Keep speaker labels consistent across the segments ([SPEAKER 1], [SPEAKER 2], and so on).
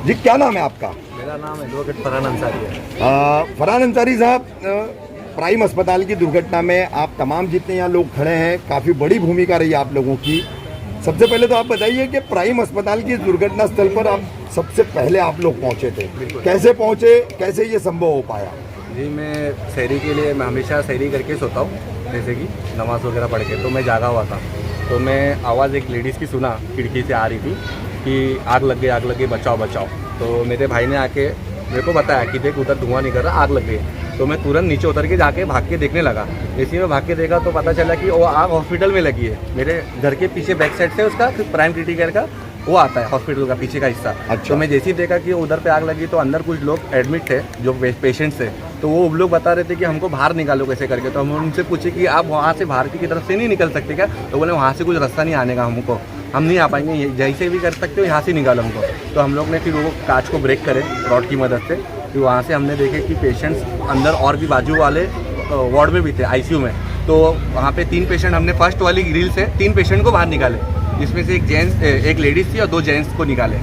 [SPEAKER 1] जी क्या नाम है आपका?
[SPEAKER 2] मेरा नाम एडवोकेट फरहान अंसारी है।
[SPEAKER 1] फरहान अंसारी साहब, प्राइम अस्पताल की दुर्घटना में आप तमाम जितने यहाँ लोग खड़े हैं, काफ़ी बड़ी भूमिका रही आप लोगों की। सबसे पहले तो आप बताइए कि प्राइम अस्पताल की दुर्घटना स्थल पर आप सबसे पहले आप लोग पहुँचे थे, कैसे पहुँचे, कैसे ये संभव हो पाया?
[SPEAKER 2] जी, मैं सहरी के लिए मैं हमेशा सहरी करके सोता हूँ, जैसे कि नमाज़ वगैरह पढ़ के। तो मैं जागा हुआ था, तो मैं आवाज़ एक लेडीज़ की सुना, खिड़की से आ रही थी कि आग लग गई, बचाओ बचाओ। तो मेरे भाई ने आके मेरे को बताया कि देख उधर धुआं निकल रहा, आग लग गई। तो मैं तुरंत नीचे उतर के जाके भाग के देखने लगा। जैसे मैं भाग के देखा तो पता चला कि वो आग हॉस्पिटल में लगी है। मेरे घर के पीछे बैक साइड से उसका प्राइम क्रिटिकल का वो आता है, हॉस्पिटल का पीछे का हिस्सा।
[SPEAKER 1] अच्छा।
[SPEAKER 2] तो मैं जैसे ही देखा कि उधर पे आग लगी तो अंदर कुछ लोग एडमिट थे जो पेशेंट्स थे। तो वो लोग बता रहे थे कि हमको बाहर निकालो कैसे करके। तो हम उनसे पूछे कि आप वहाँ से बाहर की तरफ से नहीं निकल सकते क्या? तो बोले वहाँ से कुछ रास्ता नहीं आने का, हमको हम नहीं आ पाएंगे, जैसे भी कर सकते हो यहाँ से निकालो हमको। तो हम लोग ने फिर वो कांच को ब्रेक करे रॉड की मदद से। फिर वहाँ से हमने देखे कि पेशेंट्स अंदर और भी बाजू वाले वार्ड में भी थे, आईसीयू में। तो वहाँ पे 3 पेशेंट हमने फर्स्ट वाली ग्रिल से 3 पेशेंट को बाहर निकाले, जिसमें से एक लेडीज़ थी और 2 जेंट्स को निकाले।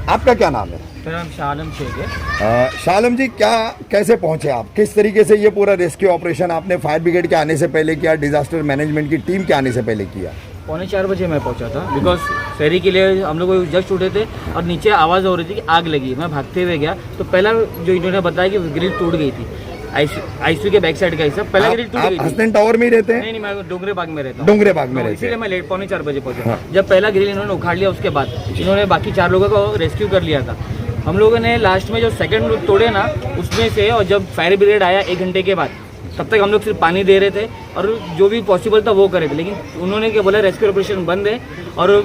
[SPEAKER 1] आपका क्या नाम है?
[SPEAKER 3] मेरा नाम शाह आलम शेख है।
[SPEAKER 1] शाह आलम जी, कैसे पहुंचे आप? किस तरीके से ये पूरा रेस्क्यू ऑपरेशन आपने फायर ब्रिगेड के आने से पहले किया, डिजास्टर मैनेजमेंट की टीम के आने से पहले किया?
[SPEAKER 3] 3:45 बजे मैं पहुंचा था, बिकॉज शहरी के लिए हम लोग जस्ट उठे थे और नीचे आवाज़ हो रही थी कि आग लगी। मैं भागते हुए गया तो पहला जो इन्होंने बताया कि ग्रिल टूट गई थी, आईसीयू के बैक साइड का हिस्सा पहला ग्रिल टूट गई थी।
[SPEAKER 1] हसनैन टावर में ही रहते हैं?
[SPEAKER 3] नहीं, मैं डोंगरे बाग में रहता हूँ।
[SPEAKER 1] डोंगरे बाग में रहते हैं,
[SPEAKER 3] इसीलिए मैं लेट 3:45 बजे पहुंचा।
[SPEAKER 1] हाँ।
[SPEAKER 3] जब पहला ग्रिल इन्होंने उखाड़ लिया उसके बाद इन्होंने बाकी 4 लोगों को रेस्क्यू कर लिया था। हम लोगों ने लास्ट में जो सेकंड लोग तोड़े ना उसमें से, और जब फायर ब्रिगेड आया 1 घंटे के बाद, तब तक हम लोग सिर्फ पानी दे रहे थे और जो भी पॉसिबल था वो करे थे। लेकिन उन्होंने क्या बोला, रेस्क्यू ऑपरेशन बंद है, और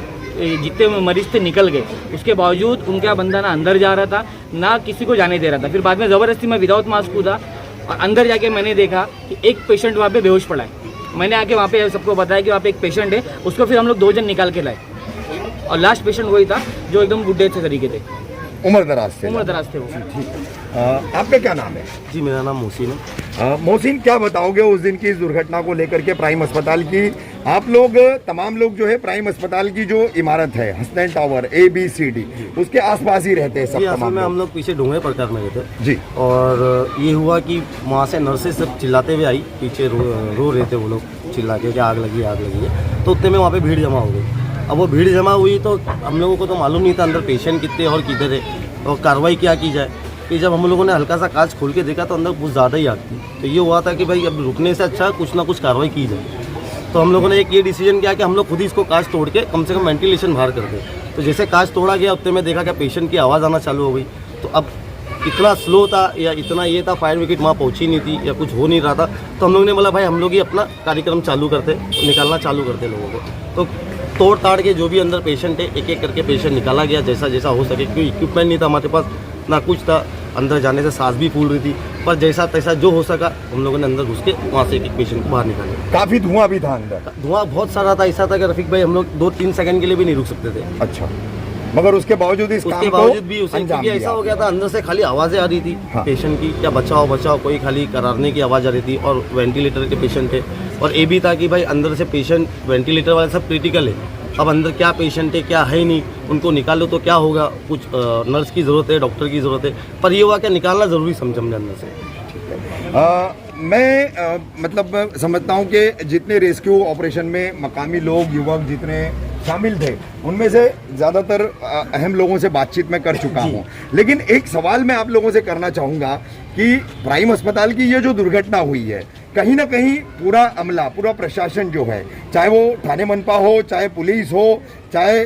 [SPEAKER 3] जितने मरीज थे निकल गए। उसके बावजूद उनका बंदा ना अंदर जा रहा था ना किसी को जाने दे रहा था। फिर बाद में ज़बरदस्ती मैं विदाउट मास्क कूदा और अंदर जाके मैंने देखा कि एक पेशेंट वहाँ पे बेहोश पड़ा है। मैंने आके वहाँ पे सबको बताया कि वहाँ पे एक पेशेंट है, उसको फिर हम लोग 2 जन निकाल के लाए और लास्ट पेशेंट वही था जो एकदम बुढ़े थे तरीके थे,
[SPEAKER 1] उम्र दराज थे वो। आपका क्या नाम है?
[SPEAKER 4] जी, मेरा नाम मोहसिन है।
[SPEAKER 1] मोहसिन, क्या बताओगे उस दिन की इस दुर्घटना को लेकर के? प्राइम अस्पताल की आप लोग तमाम लोग जो है प्राइम अस्पताल की जो इमारत है हसनैन टावर ABCD उसके आसपास ही रहते हैं सब
[SPEAKER 4] असल
[SPEAKER 1] तमाम
[SPEAKER 4] में
[SPEAKER 1] लोग।
[SPEAKER 4] हम लोग पीछे ढूंढे प्रकार में गए थे
[SPEAKER 1] जी।
[SPEAKER 4] और ये हुआ कि वहाँ से नर्सेज सब चिल्लाते हुए आई, पीछे रो रहे थे वो लोग चिल्ला के कि आग लगी है। तो उतने में वहाँ पे भीड़ जमा हो गई। अब वो भीड़ जमा हुई तो हम लोगों को तो मालूम नहीं था अंदर पेशेंट कितने और किधर है और कार्रवाई क्या की जाए। कि जब हम लोगों ने हल्का सा कांच खोल के देखा तो अंदर कुछ ज़्यादा ही आग थी। तो ये हुआ था कि भाई अब रुकने से अच्छा कुछ ना कुछ कार्रवाई की जाए। तो हम लोगों ने एक ये डिसीजन किया कि हम लोग खुद ही इसको कांच तोड़ के कम से कम वेंटिलेशन बाहर कर दें। तो जैसे कांच तोड़ा गया उतने में देखा कि पेशेंट की आवाज़ आना चालू हो गई। तो अब इतना स्लो था या इतना ये था, फायर ब्रिगेड वहाँ पहुँची नहीं थी या कुछ हो नहीं रहा था। तो हम लोग ने बोला भाई हम लोग ही अपना कार्यक्रम चालू करते, निकालना चालू करते लोगों को। तो तोड़ ताड़ के जो भी अंदर पेशेंट है एक एक करके पेशेंट निकाला गया जैसा जैसा हो सके, क्योंकि इक्विपमेंट नहीं था हमारे पास, ना कुछ था। अंदर जाने से सांस भी फूल रही थी, पर जैसा तैसा जो हो सका हम लोगों ने अंदर घुस के वहाँ से एक एक पेशेंट को बाहर निकाला।
[SPEAKER 1] काफी धुआं भी था अंदर?
[SPEAKER 4] धुआं बहुत सारा था, ऐसा था कि रफीक भाई हम लोग 2-3 सेकंड के लिए भी नहीं रुक सकते थे।
[SPEAKER 1] अच्छा, मगर उसके बावजूद इस काम को अंजाम दिया।
[SPEAKER 4] ऐसा हो गया था अंदर से खाली आवाज़ें आ रही थी।
[SPEAKER 1] हाँ।
[SPEAKER 4] पेशेंट की क्या बचाओ बचाओ, कोई खाली करारने की आवाज़ आ रही थी और वेंटिलेटर के पेशेंट थे। और ये भी था कि भाई अंदर से पेशेंट वेंटिलेटर वाले सब क्रिटिकल है। अब अंदर क्या पेशेंट है क्या है नहीं, उनको निकालो तो क्या होगा, कुछ नर्स की ज़रूरत है, डॉक्टर की ज़रूरत है, पर ये हुआ क्या निकालना ज़रूरी समझ हमने अंदर से।
[SPEAKER 1] मैं मतलब समझता हूँ कि जितने रेस्क्यू ऑपरेशन में मकामी लोग, युवक जितने शामिल थे, उनमें से ज़्यादातर अहम लोगों से बातचीत मैं कर चुका हूँ। लेकिन एक सवाल मैं आप लोगों से करना चाहूँगा कि प्राइम अस्पताल की ये जो दुर्घटना हुई है, कहीं ना कहीं पूरा अमला, पूरा प्रशासन जो है, चाहे वो थाने मनपा हो, चाहे पुलिस हो, चाहे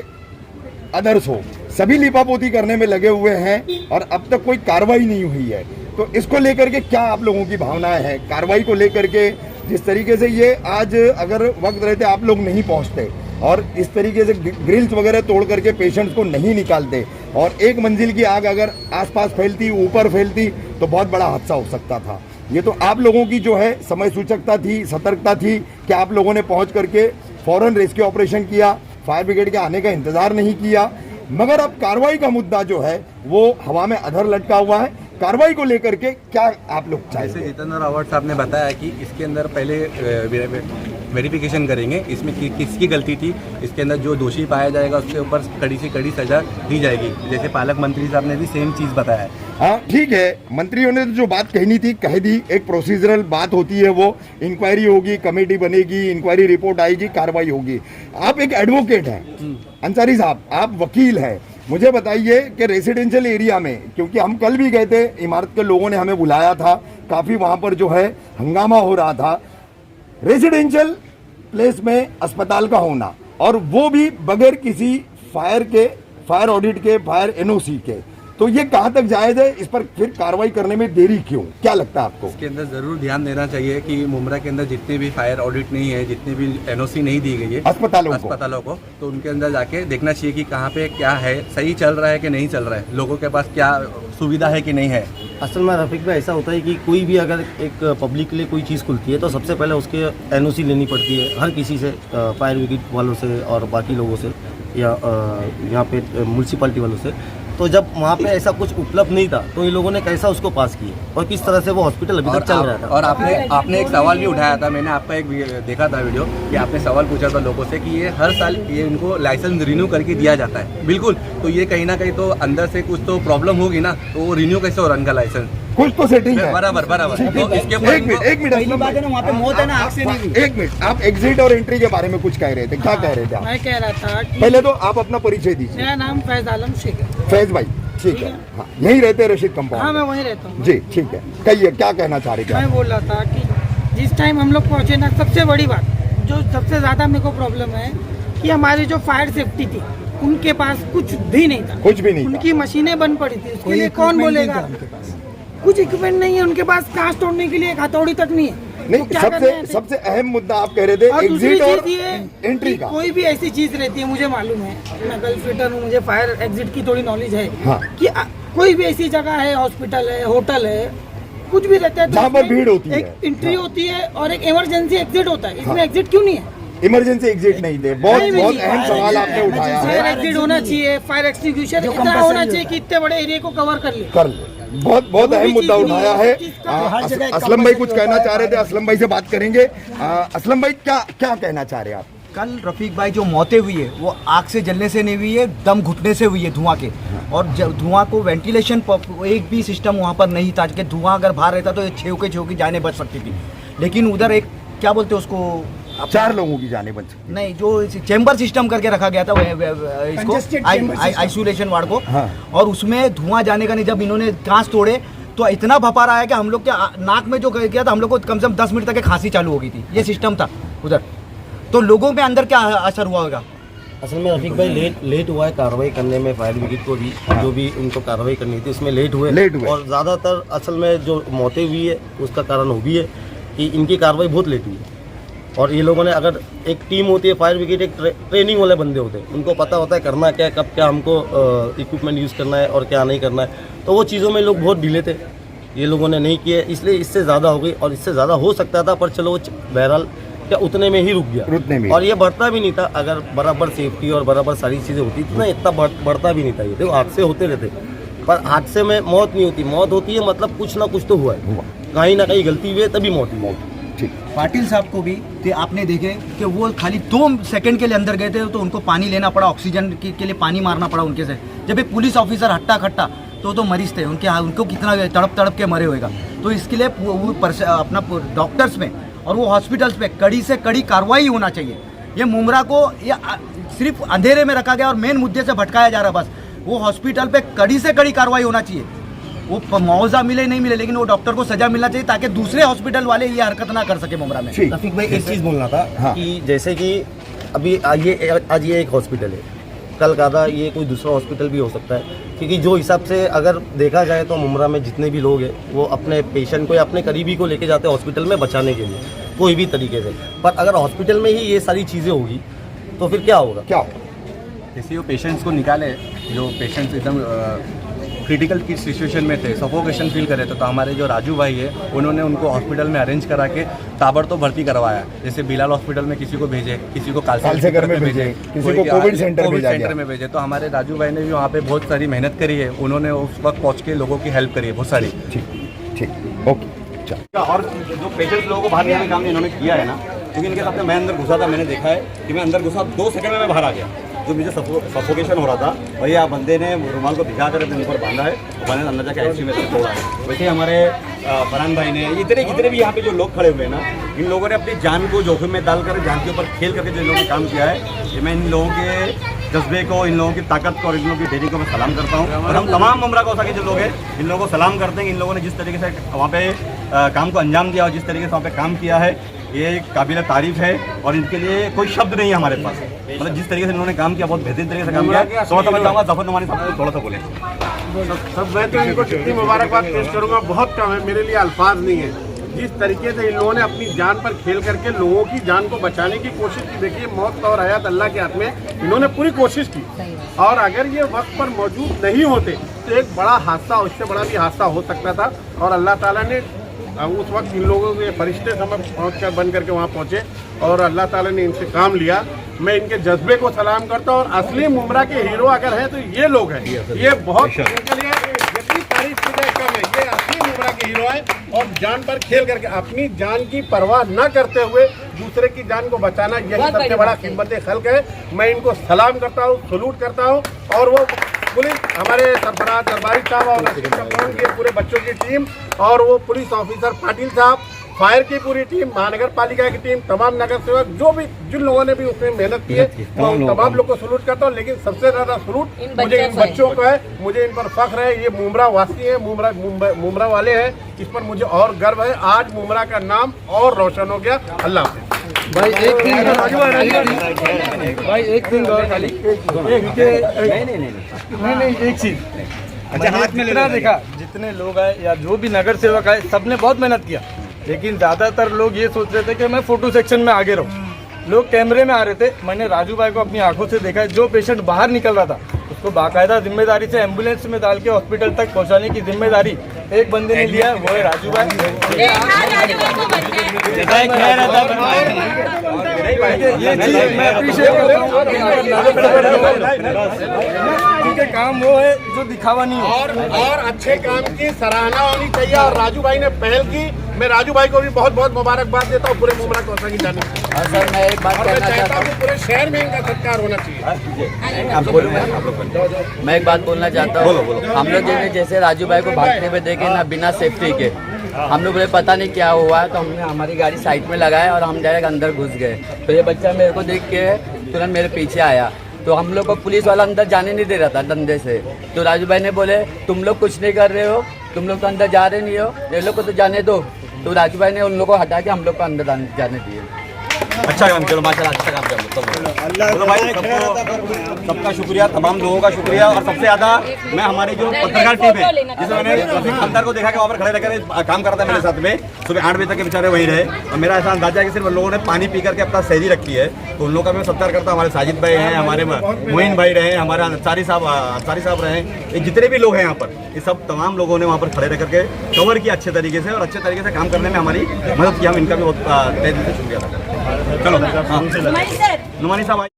[SPEAKER 1] अदर्स हो, सभी लिपापोती करने में लगे हुए हैं और अब तक कोई कार्रवाई नहीं हुई है। तो इसको लेकर के क्या आप लोगों की भावनाएं हैं कार्रवाई को लेकर के? जिस तरीके से ये आज अगर वक्त रहते आप लोग नहीं पहुंचते और इस तरीके से ग्रिल्स वगैरह तोड़ करके पेशेंट्स को नहीं निकालते और एक मंजिल की आग अगर आसपास फैलती, ऊपर फैलती, तो बहुत बड़ा हादसा हो सकता था। ये तो आप लोगों की जो है समय सूचकता थी, सतर्कता थी कि आप लोगों ने पहुंच करके फौरन रेस्क्यू ऑपरेशन किया, फायर ब्रिगेड के आने का इंतजार नहीं किया। मगर अब कार्रवाई का मुद्दा जो है वो हवा में अधर लटका हुआ है। कार्रवाई को लेकर के क्या आप लोग चाहेंगे?
[SPEAKER 2] जैसे जितेंद्र रावत साहब ने बताया कि इसके अंदर पहले वेरिफिकेशन करेंगे इसमें किसकी गलती थी। इसके अंदर जो दोषी पाया जाएगा उसके ऊपर कड़ी से कड़ी सजा दी जाएगी। जैसे पालक मंत्री साहब ने भी सेम चीज़ बताया है।
[SPEAKER 1] हाँ ठीक है, मंत्रियों ने तो जो बात कहनी थी कह दी। एक प्रोसीजरल बात होती है, वो इंक्वायरी होगी, कमेटी बनेगी, इंक्वायरी रिपोर्ट आएगी, कार्रवाई होगी। आप एक एडवोकेट हैं अंसारी साहब, आप वकील हैं, मुझे बताइए कि रेसिडेंशियल एरिया में, क्योंकि हम कल भी गए थे, इमारत के लोगों ने हमें बुलाया था, काफ़ी वहाँ पर जो है हंगामा हो रहा था। रेसिडेंशियल प्लेस में अस्पताल का होना, और वो भी बगैर किसी फायर ऑडिट के, फायर एनओसी के, तो ये कहाँ तक जायज़ है? इस पर फिर कार्रवाई करने में देरी क्यों? क्या लगता है आपको?
[SPEAKER 2] इसके अंदर ज़रूर ध्यान देना चाहिए कि मुमरा के अंदर जितने भी फायर ऑडिट नहीं है, जितनी भी एनओसी नहीं दी गई है अस्पतालों को, तो उनके अंदर जाके देखना चाहिए कि कहाँ पे क्या है, सही चल रहा है कि नहीं चल रहा है, लोगों के पास क्या सुविधा है कि नहीं है।
[SPEAKER 4] असल में रफीक भाई ऐसा होता है कि कोई भी अगर एक पब्लिक के लिए कोई चीज़ खुलती है तो सबसे पहले उसके एनओसी लेनी पड़ती है हर किसी से, फायर ब्रिगेड वालों से और बाकी लोगों से, या यहाँ पे म्यूनसिपैलिटी वालों से। तो जब वहाँ पे ऐसा कुछ उपलब्ध नहीं था तो ये लोगों ने कैसा उसको पास किया और किस तरह से वो हॉस्पिटल अभी तक चल रहा था।
[SPEAKER 2] और आपने एक सवाल भी उठाया था, मैंने आपका एक देखा था वीडियो कि आपने सवाल पूछा था लोगों से कि ये हर साल ये इनको लाइसेंस रिन्यू करके दिया जाता है। बिल्कुल, तो ये कहीं ना कहीं तो अंदर से कुछ तो प्रॉब्लम होगी ना, तो वो रिन्यू कैसे हो रहा उनका लाइसेंस?
[SPEAKER 1] कुछ तो सेटिंग है।
[SPEAKER 2] बराबर। तो इसके ऊपर
[SPEAKER 1] एक मिनट
[SPEAKER 3] पहली बात है ना, वहाँ पे मौत है ना, आग से नहीं हुई।
[SPEAKER 1] एक मिनट, आप एग्जिट और एंट्री के बारे में कुछ कह रहे थे, क्या कह रहे थे आप?
[SPEAKER 5] मैं कह रहा था कि
[SPEAKER 1] पहले तो आप अपना परिचय दीजिए।
[SPEAKER 5] मेरा नाम फैज आलम शेख है।
[SPEAKER 1] फैज भाई, ठीक है, हाँ, यहीं रहते हैं रशीद कंपाउंड?
[SPEAKER 5] हाँ, मैं वहीं रहता हूँ
[SPEAKER 1] जी, ठीक है, कहिए क्या कहना चाह रहे थे?
[SPEAKER 5] मैं बोल रहा था कि जिस टाइम हम लोग पहुँचे ना, सबसे बड़ी बात जो सबसे ज़्यादा मेरे को प्रॉब्लम है कि हमारी जो फायर सेफ्टी थी उनके पास कुछ भी नहीं था।
[SPEAKER 1] कुछ भी नहीं था।
[SPEAKER 5] उनकी मशीनें बंद पड़ी थी, उसके लिए कौन बोलेगा? कुछ इक्विपमेंट नहीं है उनके पास, कांच तोड़ने के लिए एक हथौड़ी तक नहीं है।
[SPEAKER 1] नहीं,
[SPEAKER 5] तो क्या करना है?
[SPEAKER 1] सबसे अहम मुद्दा आप कह रहे थे
[SPEAKER 5] और दूसरी
[SPEAKER 1] एग्जिट और
[SPEAKER 5] चीज ये
[SPEAKER 1] एंट्री
[SPEAKER 5] कि
[SPEAKER 1] का।
[SPEAKER 5] कोई भी ऐसी चीज रहती है, मुझे मालूम है, मैं गल्फ फिटर हूँ, मुझे फायर एग्जिट की थोड़ी नॉलेज है।
[SPEAKER 1] हाँ।
[SPEAKER 5] कि कोई भी ऐसी जगह है, हॉस्पिटल है, होटल है, कुछ भी रहता है तो
[SPEAKER 1] जहाँ पर
[SPEAKER 5] उसमें
[SPEAKER 1] भीड़ होती है।
[SPEAKER 5] एक एंट्री होती है और एक इमरजेंसी एग्जिट होता है। इसमें
[SPEAKER 1] हाँ।
[SPEAKER 5] एग्जिट क्यों नहीं है?
[SPEAKER 1] इमरजेंसी एग्जिट नहीं थे। बहुत
[SPEAKER 5] नहीं,
[SPEAKER 1] बहुत
[SPEAKER 5] नहीं,
[SPEAKER 1] अहम सवाल आपने उठाया
[SPEAKER 5] फायर
[SPEAKER 1] है,
[SPEAKER 5] एग्जिट होना चाहिए, फायर एक्सटिंग्विशर इतना होना चाहिए कि इतने बड़े एरिया को कवर कर ले।
[SPEAKER 1] कर ले। बहुत अहम मुद्दा उठाया है। असलम भाई कुछ कहना चाह रहे थे, असलम भाई से बात करेंगे। असलम भाई क्या कहना चाह रहे हैं आप?
[SPEAKER 6] कल रफीक भाई जो मौतें हुई है वो आग से जलने से नहीं हुई है, दम घुटने से हुई है धुआं के। और धुआं को वेंटिलेशन एक भी सिस्टम वहाँ पर नहीं था कि धुआं अगर बाहर रहता तो ये छेव की जाने बच सकती थी। लेकिन उधर एक क्या बोलते हैं उसको,
[SPEAKER 1] 4 लोगों की जाने बच सकती।
[SPEAKER 6] नहीं, जो चेंबर सिस्टम करके रखा गया था इसको आइसोलेशन वार्ड को।
[SPEAKER 1] हाँ।
[SPEAKER 6] और उसमें धुआं जाने का नहीं, जब इन्होंने कांच तोड़े तो इतना भपार आया कि हम लोग के नाक में जो किया था, हम लोग को कम से कम 10 मिनट तक खांसी चालू हो गई थी। ये सिस्टम था उधर, तो लोगों में अंदर क्या असर हुआ होगा?
[SPEAKER 4] असल में रफीक भाई लेट हुआ है कार्रवाई करने में, फायर ब्रिगेड को भी जो भी उनको कार्रवाई करनी थी उसमें लेट हुए। और ज़्यादातर असल में जो मौतें हुई है उसका कारण वो भी है कि इनकी कार्रवाई बहुत लेट हुई है। और ये लोगों ने, अगर एक टीम होती है फायर ब्रिगेड, एक ट्रेनिंग वाले बंदे होते हैं, उनको पता होता है करना क्या है, कब क्या हमको इक्विपमेंट यूज़ करना है और क्या नहीं करना है, तो वो चीज़ों में लोग बहुत ढीले थे, ये लोगों ने नहीं किए, इसलिए इससे ज़्यादा हो गई। और इससे ज़्यादा हो सकता था, पर चलो वो बहरहाल क्या उतने में ही रुक गया। और ये बढ़ता भी नहीं था। अगर बराबर सेफ्टी और बराबर सारी चीज़ें होती थी ना, इतना बढ़ता भी नहीं था। ये देखो हादसे होते रहते, पर हादसे में मौत नहीं होती। मौत होती है मतलब कुछ ना कुछ तो हुआ है, कहीं ना कहीं गलती हुई है, तभी मौत हुई।
[SPEAKER 1] ठीक।
[SPEAKER 6] पाटिल साहब को भी आपने देखे कि वो खाली 2 सेकंड के लिए अंदर गए थे तो उनको पानी लेना पड़ा, ऑक्सीजन के लिए पानी मारना पड़ा उनके से। जब एक पुलिस ऑफिसर हट्टा खट्टा तो मरीज थे, उनको कितना तड़प के मरे होएगा। तो इसके लिए वो अपना डॉक्टर्स में और वो हॉस्पिटल्स में कड़ी से कड़ी कार्रवाई होना चाहिए। ये मुमरा को ये सिर्फ अंधेरे में रखा गया और मेन मुद्दे से भटकाया जा रहा। बस वो हॉस्पिटल पे कड़ी से कड़ी कार्रवाई होना चाहिए। वो मुआवजा मिले नहीं मिले, लेकिन वो डॉक्टर को सजा मिलना चाहिए ताकि दूसरे हॉस्पिटल वाले ये हरकत ना कर सके मुमरा में।
[SPEAKER 4] रफीक भाई एक चीज़ बोलना था। हाँ। कि जैसे कि अभी आज ये एक हॉस्पिटल है, कल का था ये कोई दूसरा हॉस्पिटल भी हो सकता है, क्योंकि जो हिसाब से अगर देखा जाए तो मुमरा में जितने भी लोग हैं वो अपने पेशेंट को या अपने करीबी को लेके जाते हैं हॉस्पिटल में बचाने के लिए, कोई भी तरीके से। पर अगर हॉस्पिटल में ही ये सारी चीज़ें होगी तो फिर क्या होगा?
[SPEAKER 2] जैसे वो पेशेंट्स को निकाले, जो पेशेंट्स एकदम क्रिटिकल की सिचुएशन में थे, सफोकेशन फील कर रहे थे, तो हमारे जो राजू भाई है उन्होंने उनको हॉस्पिटल में अरेंज करा के ताबड़तोड़ भर्ती करवाया। जैसे बिलाल हॉस्पिटल में किसी को भेजे, किसी को कालसेकर में भेजे, किसी को कोविड सेंटर में भेजे। तो हमारे राजू भाई ने भी वहाँ पे बहुत सारी मेहनत करी है, उन्होंने उस वक्त पहुँच के लोगों की हेल्प करी है बहुत सारी।
[SPEAKER 1] ठीक, ओके। अच्छा।
[SPEAKER 7] और जो पेशेंट्स लोगों को बाहर निकालने का काम इन्होंने किया है ना, क्योंकि इनके साथ मैं अंदर घुसा था, मैंने देखा है कि मैं अंदर घुसा 2 सेकंड में मैं बाहर आ गया। जो मुझे सफोकेशन हो रहा था, भैया बंदे ने रुमाल को भिगा कर अपने ऊपर बांधा है, मैंने अंदर जाकर आईसीयू में छोड़ा है। वैसे हमारे फरहान भाई ने, जितने भी यहाँ पे जो लोग खड़े हुए हैं ना, इन लोगों ने अपनी जान को जोखिम में डालकर, जान के ऊपर खेल करके जो इन लोगों ने काम किया है, ये मैं इन लोगों के जज्बे को, इन लोगों की ताकत को और इन लोगों की डेरी को मैं सलाम करता हूँ। और हम तमाम उम्रा को के जो लोग हैं, इन लोगों को सलाम करते हैं। इन लोगों ने जिस तरीके से वहाँ पे काम को अंजाम दिया और जिस तरीके से वहाँ पे काम किया है, ये काबिल तारीफ है और इनके लिए कोई शब्द नहीं है हमारे पास। मतलब जिस तरीके से इन्होंने काम किया, बहुत बेहतरीन तरीके से काम किया। थोड़ा सा मैं चाहूँगा जफर नुमानी साहब को थोड़ा सा बोले।
[SPEAKER 8] सब मैं तो इनको कितनी मुबारकबाद पेश करूंगा, बहुत कम है, मेरे लिए अल्फाज नहीं है। जिस तरीके से इन लोगों ने अपनी जान पर खेल करके लोगों की जान को बचाने की कोशिश की। देखिए, मौत और हयात अल्लाह के हाथ में, इन्होंने पूरी कोशिश की। और अगर ये वक्त पर मौजूद नहीं होते तो एक बड़ा हादसा, उससे बड़ा भी हादसा हो सकता था। और अल्लाह ताला ने उस वक्त इन लोगों के फरिश्ते समय पहुँच बन करके वहाँ पहुँचे और अल्लाह ताला ने इनसे काम लिया। मैं इनके जज्बे को सलाम करता हूँ। और असली मुमरा के हीरो अगर है तो ये लोग हैं। ये बहुत इनके लिए जितनी तारीफ की जाए कम है। ये असली मुमरा के हीरो है और जान पर खेल करके अपनी जान की परवाह न करते हुए दूसरे की जान को बचाना, यही सबसे बड़ा खिदमत खल्क है। मैं इनको सलाम करता हूँ, सलूट करता हूँ। और वो पुलिस, हमारे सरफराज दरबारी साहब और की पूरे बच्चों की टीम, और वो पुलिस ऑफिसर पाटिल साहब, फायर की पूरी टीम, महानगर पालिका की टीम, तमाम नगर सेवक, जो भी जिन लोगों ने भी उसमें मेहनत की है, तमाम लोग को सलूट करता हूँ। लेकिन सबसे ज्यादा सलूट मुझे इन बच्चों को है। मुझे इन पर फख्र है। ये मुमरा वासी है, मुमरा वाले हैं। इस पर मुझे और गर्व है। आज मुमरा का नाम और रोशन हो गया। अल्लाह हाफ़िज़।
[SPEAKER 2] भाई एक दिन और खाली नहीं एक चीज। अच्छा, हाथ में लेना देखा, जितने लोग आए या जो भी नगर सेवक आए, सबने बहुत मेहनत किया। लेकिन ज़्यादातर लोग ये सोच रहे थे कि मैं फोटो सेक्शन में आगे रहूं। लोग कैमरे में आ रहे थे। मैंने राजू भाई को अपनी आंखों से देखा है। जो पेशेंट बाहर निकल रहा था, उसको बाकायदा जिम्मेदारी से एम्बुलेंस में डाल के हॉस्पिटल तक पहुंचाने की जिम्मेदारी एक बंदे ने लिया, वो है राजू भाई। ये चीज मैं अप्रिशिएट करता हूँ। उनके काम वो है जो दिखावा नहीं है।
[SPEAKER 8] और अच्छे काम की सराहना होनी चाहिए। और राजू भाई ने पहल की। मैं राजू भाई को भी बहुत बहुत मुबारकबाद देता हूँ पूरे मुमरा को की जाने।
[SPEAKER 9] सर मैं एक बात कहना चाहता हूँ,
[SPEAKER 8] पूरे शहर में इनका सत्कार होना चाहिए।
[SPEAKER 9] मैं एक बात बोलना चाहता हूँ। हम लोग जैसे राजू भाई को भागते हुए देखे ना, बिना सेफ्टी के, हम लोग पता नहीं क्या हुआ, तो हमने हमारी गाड़ी साइड में लगाया और हम डायरेक्ट अंदर घुस गए। तो ये बच्चा मेरे को देख के तुरंत मेरे पीछे आया। तो हम लोग को पुलिस वाला अंदर जाने नहीं दे रहा था डंडे से। तो राजू भाई ने बोले, तुम लोग कुछ नहीं कर रहे हो, तुम लोग तो अंदर जा रहे नहीं हो, ये लोग को तो जाने दो। तो राजू भाई ने उन लोगों को हटा के हम लोग को अंदर जाने दिए।
[SPEAKER 7] अच्छा काम चलो, माशाल्लाह अच्छा काम किया। तो भाई सबका शुक्रिया, तमाम लोगों का शुक्रिया। और सबसे ज़्यादा मैं हमारी जो पत्रकार टीम है, जिसमें मैंने अंदर को देखा कि वहाँ पर खड़े रहकर काम कर रहा था मेरे साथ में, सुबह 8 बजे तक के बेचारे वहीं रहे। और मेरा ऐसा अंदाजा है कि सिर्फ उन लोगों ने पानी पी करके अपना सहरी रखी है। तो उन लोगों का मैं सत्कार करता हूँ। हमारे साजिद भाई हैं, हमारे मोइन भाई रहे, हमारे अंसारी साहब रहे, ये जितने भी लोग हैं यहाँ पर, ये सब तमाम लोगों ने वहाँ पर खड़े रह करके कवर किया अच्छे तरीके से और अच्छे तरीके से काम करने में हमारी मदद की। हम इनका भी बहुत तहे दिल से शुक्रिया अदा करते हैं। चलो नुमानी साहब